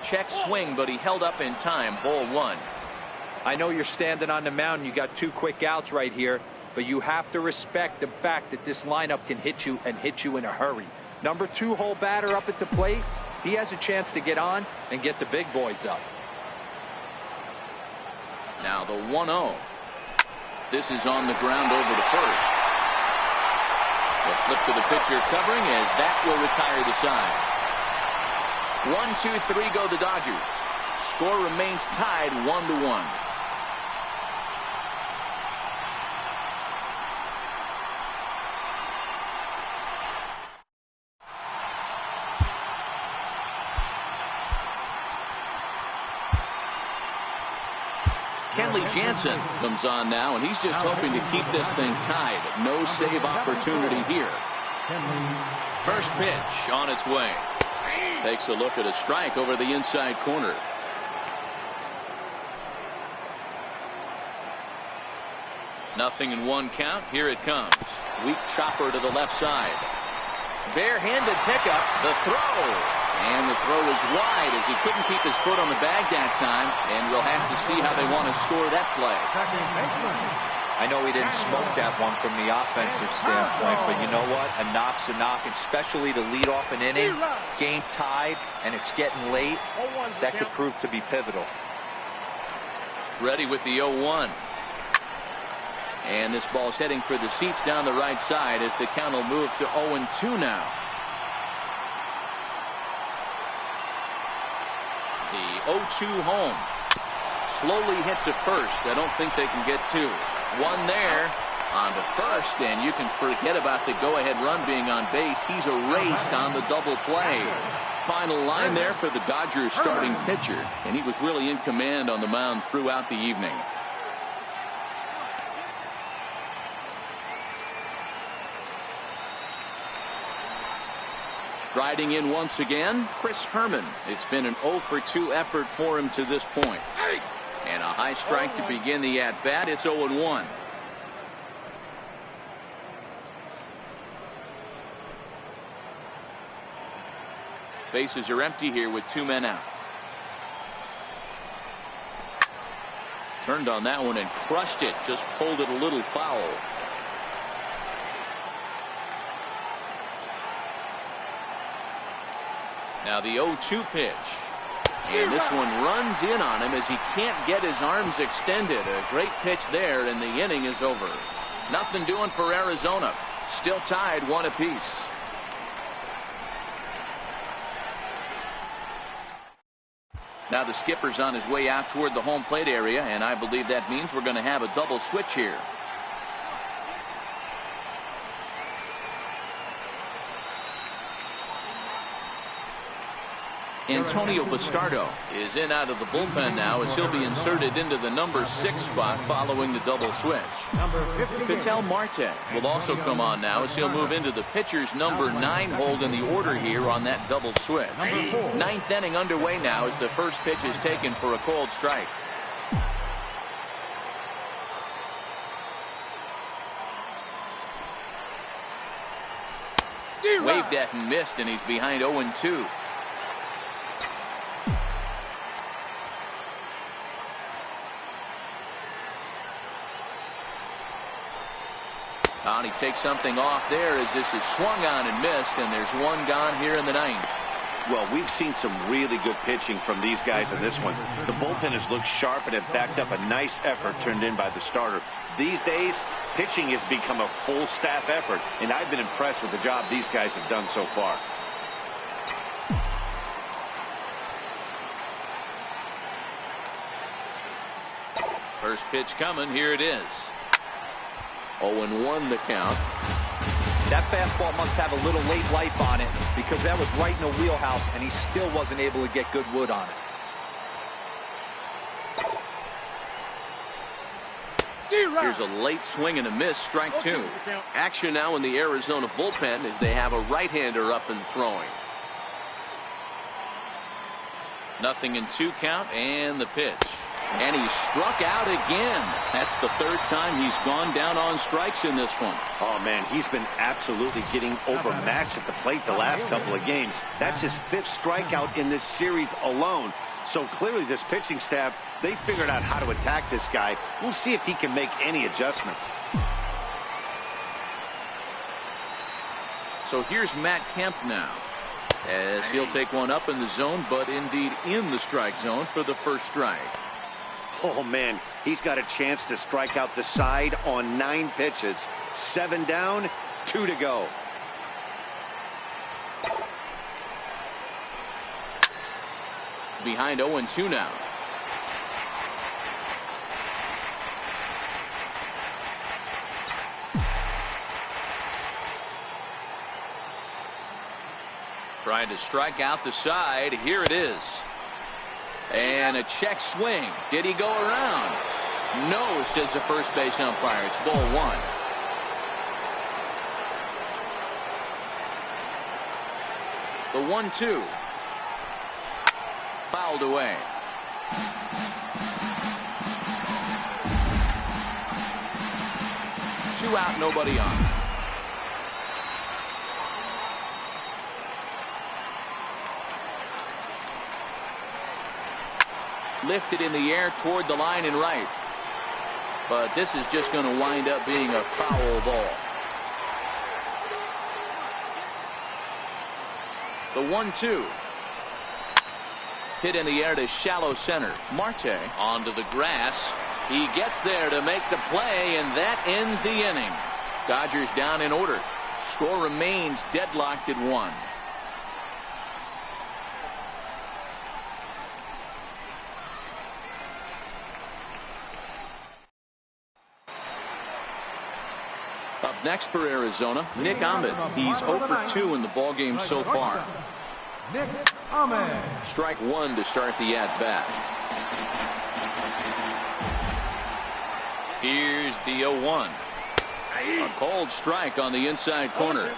Check swing, but he held up in time. Ball 1. I know you're standing on the mound and you got 2 quick outs right here, but you have to respect the fact that this lineup can hit you and hit you in a hurry. Number 2 hole batter up at the plate, he has a chance to get on and get the big boys up. Now the 1-0. This is on the ground over to first. The flip to the pitcher covering, as that will retire the side. 1-2-3 go the Dodgers. Score remains tied 1-1. Kenley Jansen comes on now, and he's just hoping to keep this thing tied. No save opportunity here. First pitch on its way. Takes a look at a strike over the inside corner. Nothing in 1 count. Here it comes. Weak chopper to the left side. Barehanded pickup. The throw. And the throw is wide as he couldn't keep his foot on the bag that time. And we'll have to see how they want to score that play. I know he didn't smoke that one from the offensive standpoint, but you know what? A knock's a knock, especially to lead off an inning. Game tied, and it's getting late. That could prove to be pivotal. Ready with the 0-1. And this ball's heading for the seats down the right side as the count will move to 0-2 now. The 0-2 home. Slowly hit to first. I don't think they can get 2. One there on to first, and you can forget about the go-ahead run being on base. He's erased on the double play. Final line there for the Dodgers starting pitcher, and he was really in command on the mound throughout the evening. Striding in once again, Chris Herman. It's been an 0-for-2 effort for him to this point. And a high strike to begin the at-bat. It's 0-1. Bases are empty here with 2 men out. Turned on that one and crushed it. Just pulled it a little foul. Now the 0-2 pitch. And this one runs in on him as he can't get his arms extended. A great pitch there, and the inning is over. Nothing doing for Arizona. Still tied 1 apiece. Now the skipper's on his way out toward the home plate area, and I believe that means we're going to have a double switch here. Antonio Bastardo is in out of the bullpen now as he'll be inserted into the number 6 spot following the double switch. Ketel Marte will also come on now as he'll move into the pitcher's number 9 hold in the order here on that double switch. 9th inning underway now as the first pitch is taken for a cold strike. Waved at and missed, and he's behind 0-2. And he takes something off there as this is swung on and missed, and there's 1 gone here in the 9th. Well, we've seen some really good pitching from these guys in this one. The bullpen has looked sharp and have backed up a nice effort turned in by the starter. These days, pitching has become a full staff effort, and I've been impressed with the job these guys have done so far. First pitch coming. Here it is. 0-1 the count. That fastball must have a little late life on it because that was right in the wheelhouse, and he still wasn't able to get good wood on it. Here's a late swing and a miss, strike 2. Action now in the Arizona bullpen as they have a right-hander up and throwing. Nothing in 2 count, and the pitch. And he struck out again. That's the third time he's gone down on strikes in this one. Oh, man, he's been absolutely getting overmatched at the plate the last couple of games. That's his 5th strikeout in this series alone. So clearly this pitching staff, they figured out how to attack this guy. We'll see if he can make any adjustments. So here's Matt Kemp now, as he'll take one up in the zone, but indeed in the strike zone for the first strike. Oh, man, he's got a chance to strike out the side on 9 pitches. 7 down, 2 to go. Behind 0-2 now. Trying to strike out the side. Here it is. And a check swing. Did he go around? No, says the first base umpire. It's ball 1. The 1-2. Fouled away. Two out, nobody on. Lifted in the air toward the line and right. But this is just going to wind up being a foul ball. The 1-2. Hit in the air to shallow center. Marte onto the grass. He gets there to make the play, and that ends the inning. Dodgers down in order. Score remains deadlocked at 1. Up next for Arizona, Nick Ahmed. He's 0 for 2 in the ballgame so far. Nick Ahmed. Strike 1 to start the at-bat. Here's the 0-1. A cold strike on the inside corner.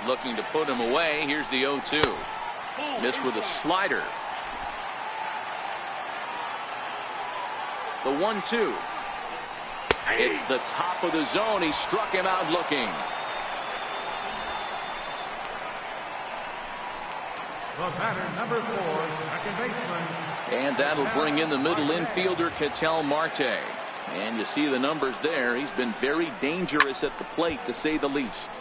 Looking to put him away. Here's the 0-2. Missed with a slider. The 1-2. It's the top of the zone. He struck him out looking. The batter, number 4, second baseman. And that'll bring in the middle infielder, Ketel Marte. And you see the numbers there. He's been very dangerous at the plate, to say the least.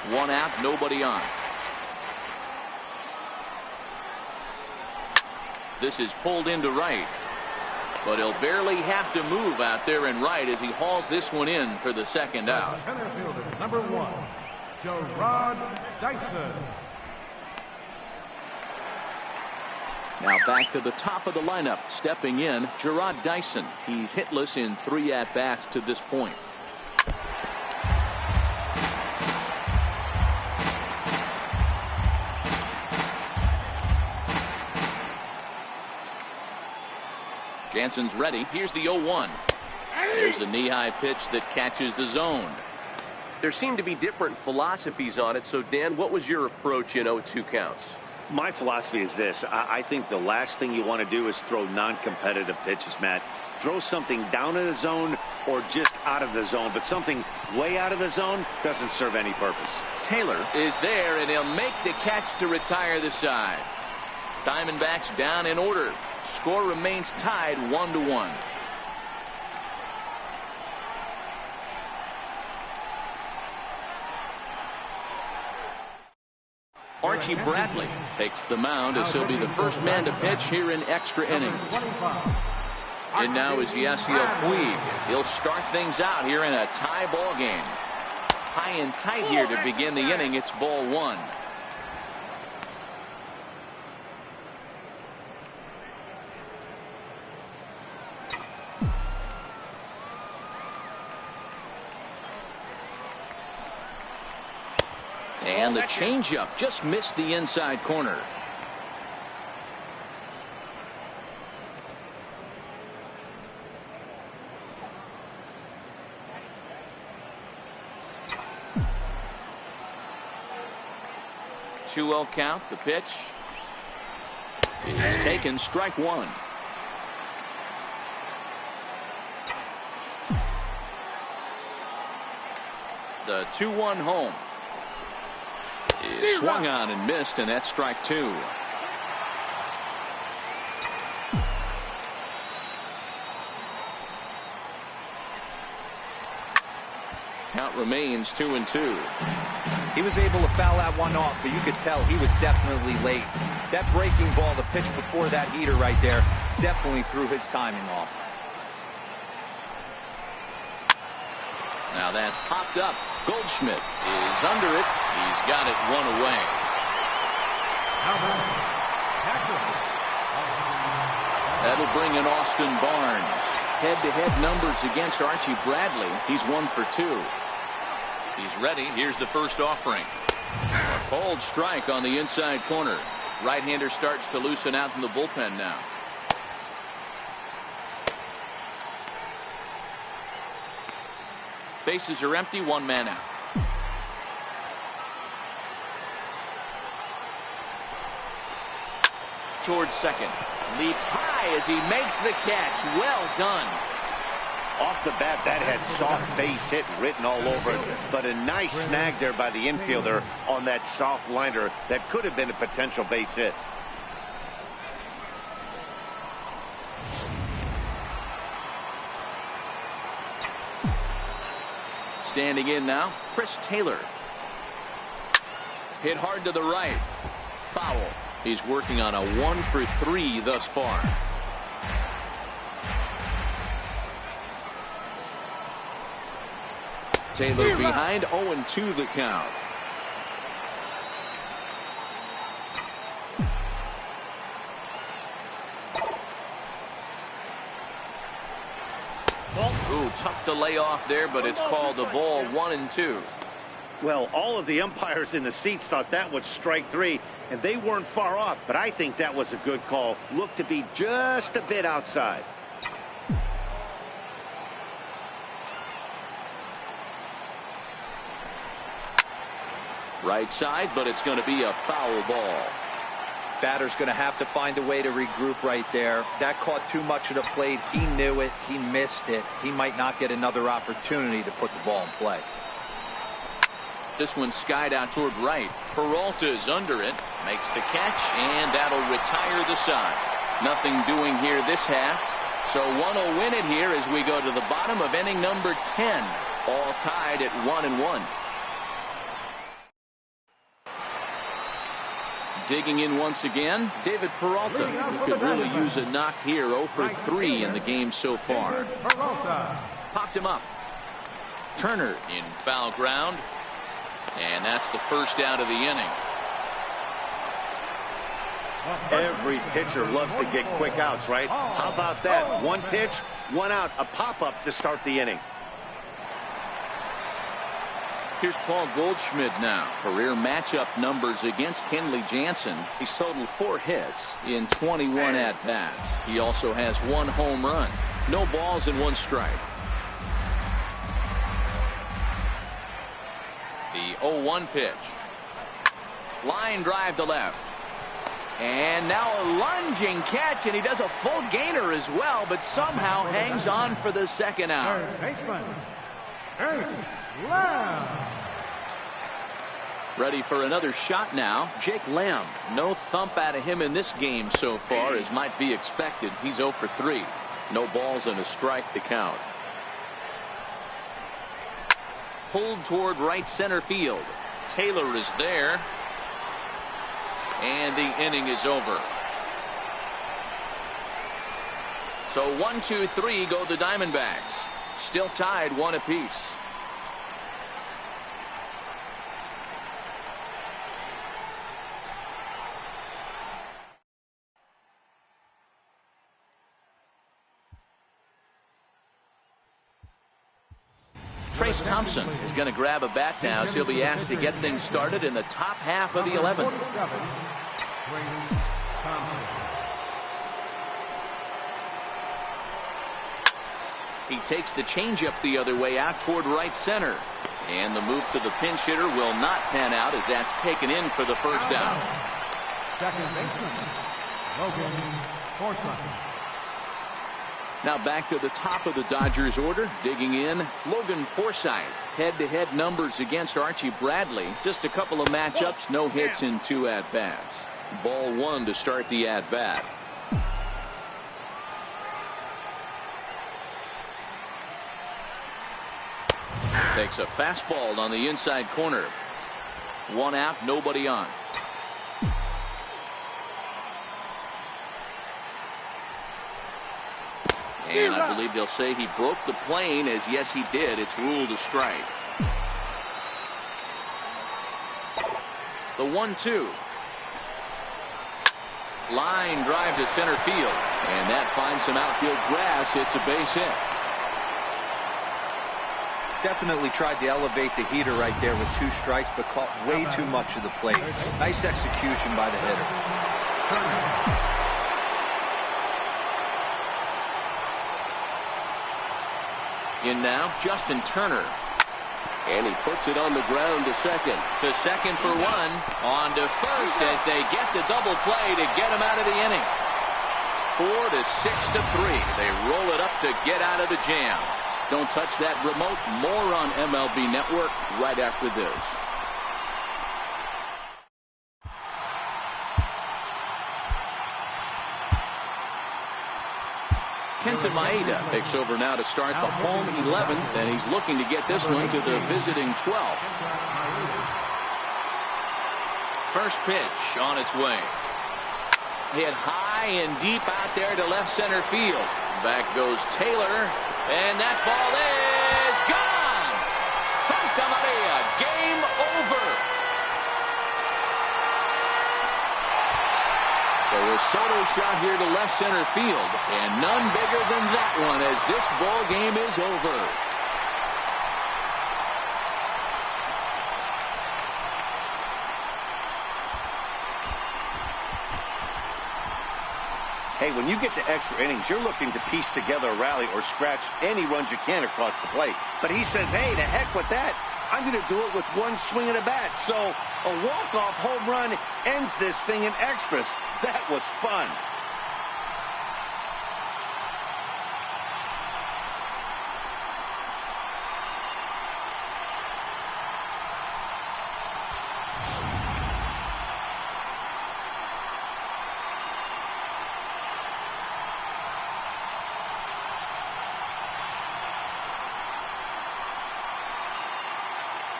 One out, nobody on. This is pulled into right, but he'll barely have to move out there in right as he hauls this one in for the second out. Center fielder, number 1, Gerard Dyson. Now back to the top of the lineup, stepping in, Gerard Dyson. He's hitless in 3 at-bats to this point. Jansen's ready. Here's the 0-1. There's a knee-high pitch that catches the zone. There seem to be different philosophies on it. So, Dan, what was your approach in 0-2 counts? My philosophy is this. I think the last thing you want to do is throw non-competitive pitches, Matt. Throw something down in the zone or just out of the zone, but something way out of the zone doesn't serve any purpose. Taylor is there, and he'll make the catch to retire the side. Diamondbacks down in order. Score remains tied 1-1. Archie Bradley takes the mound as he'll be the first man to pitch here in extra innings. And now is Yasiel Puig. He'll start things out here in a tie ball game. High and tight here to begin the inning. It's ball 1. And the changeup just missed the inside corner. 2-0 count. The pitch is taken, strike one. The 2-1 home is swung on and missed, and that's strike two. Count remains 2-2. He was able to foul that one off, but you could tell he was definitely late. That breaking ball, the pitch before that heater right there, definitely threw his timing off. Now that's popped up. Goldschmidt is under it. He's got it one away. That'll bring in Austin Barnes. Head-to-head numbers against Archie Bradley. He's 1 for 2. He's ready. Here's the first offering. A cold strike on the inside corner. Right-hander starts to loosen out in the bullpen now. Bases are empty, one man out. Towards second. Leaps high as he makes the catch. Well done. Off the bat, that had soft base hit written all over it, but a nice snag there by the infielder on that soft liner that could have been a potential base hit. Standing in now, Chris Taylor. Hit hard to the right. Foul. He's working on a 1 for 3 thus far. Taylor behind, 0-2 the count. Ooh, tough to lay off there, but it's called a ball, 1-2. Well, all of the umpires in the seats thought that was strike 3, and they weren't far off, but I think that was a good call. Looked to be just a bit outside. Right side, but it's going to be a foul ball. Batter's going to have to find a way to regroup right there. That caught too much of the plate. He knew it. He missed it. He might not get another opportunity to put the ball in play. This one skied out toward right. Peralta's under it. Makes the catch, and that'll retire the side. Nothing doing here this half. So one will win it here as we go to the bottom of inning number 10. All tied at 1-1. Digging in once again, David Peralta, who could really use a knock here. 0 for 3 in the game so far. Popped him up. Turner in foul ground. And that's the first out of the inning. Every pitcher loves to get quick outs, right? How about that? One pitch, one out, a pop-up to start the inning. Here's Paul Goldschmidt now. Career matchup numbers against Kenley Jansen. He's totaled 4 hits in 21 at-bats. He also has 1 home run. No balls and 1 strike. The 0-1 pitch. Line drive to left. And now a lunging catch, and he does a full gainer as well, but somehow hangs on for the second out. Ready for another shot now. Jake Lamb. No thump out of him in this game so far, as might be expected. He's 0 for 3. No balls and a strike to count. Pulled toward right center field. Taylor is there. And the inning is over. So 1, 2, 3 go the Diamondbacks. Still tied 1 apiece. Trace Thompson is going to grab a bat now, so he'll be asked to get things started in the top half of the 11th. He takes the changeup the other way out toward right center. And the move to the pinch hitter will not pan out as that's taken in for the first down. Second baseman, Logan Forsythe. Now back to the top of the Dodgers order. Digging in, Logan Forsythe. Head-to-head numbers against Archie Bradley. Just a couple of matchups, no hits in 2 at-bats. Ball 1 to start the at-bat. Takes a fastball on the inside corner. 1 out, nobody on. And I believe they'll say he broke the plane, as yes he did. It's ruled a strike. The 1-2. Line drive to center field. And that finds some outfield grass. It's a base hit. Definitely tried to elevate the heater right there with 2 strikes, but caught way too much of the plate. Nice execution by the hitter. In now, Justin Turner. And he puts it on the ground to second. To second for 1. On to first as they get the double play to get him out of the inning. 4-6-3. They roll it up to get out of the jam. Don't touch that remote. More on MLB Network right after this. Kenta Maeda takes over now to start the home 11th, and he's looking to get this one to the visiting 12th. First pitch on its way. Hit high and deep out there to left center field. Back goes Taylor, and that ball is gone. Santa Maria, game over. So a solo shot here to left center field, and none bigger than that one as this ball game is over. Hey, when you get to extra innings, you're looking to piece together a rally or scratch any runs you can across the plate. But he says, hey, to heck with that. I'm going to do it with 1 swing of the bat. So a walk-off home run ends this thing in extras. That was fun.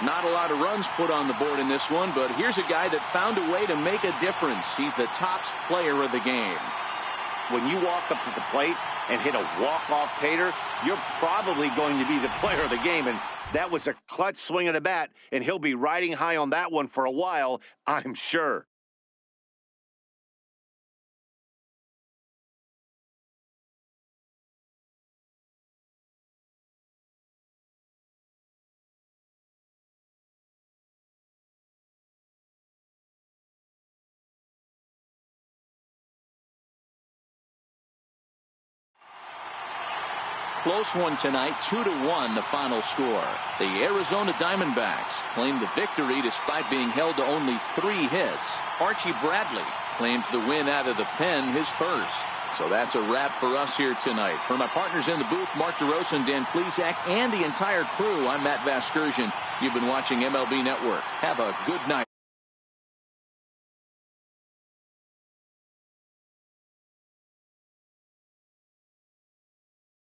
Not a lot of runs put on the board in this one, but here's a guy that found a way to make a difference. He's the top player of the game. When you walk up to the plate and hit a walk-off tater, you're probably going to be the player of the game. And that was a clutch swing of the bat, and he'll be riding high on that one for a while, I'm sure. Close one tonight, 2-1 the final score. The Arizona Diamondbacks claim the victory despite being held to only 3 hits. Archie Bradley claims the win out of the pen, his first. So that's a wrap for us here tonight. For my partners in the booth, Mark DeRosa and Dan Plesac, and the entire crew, I'm Matt Vasgersian. You've been watching MLB Network. Have a good night.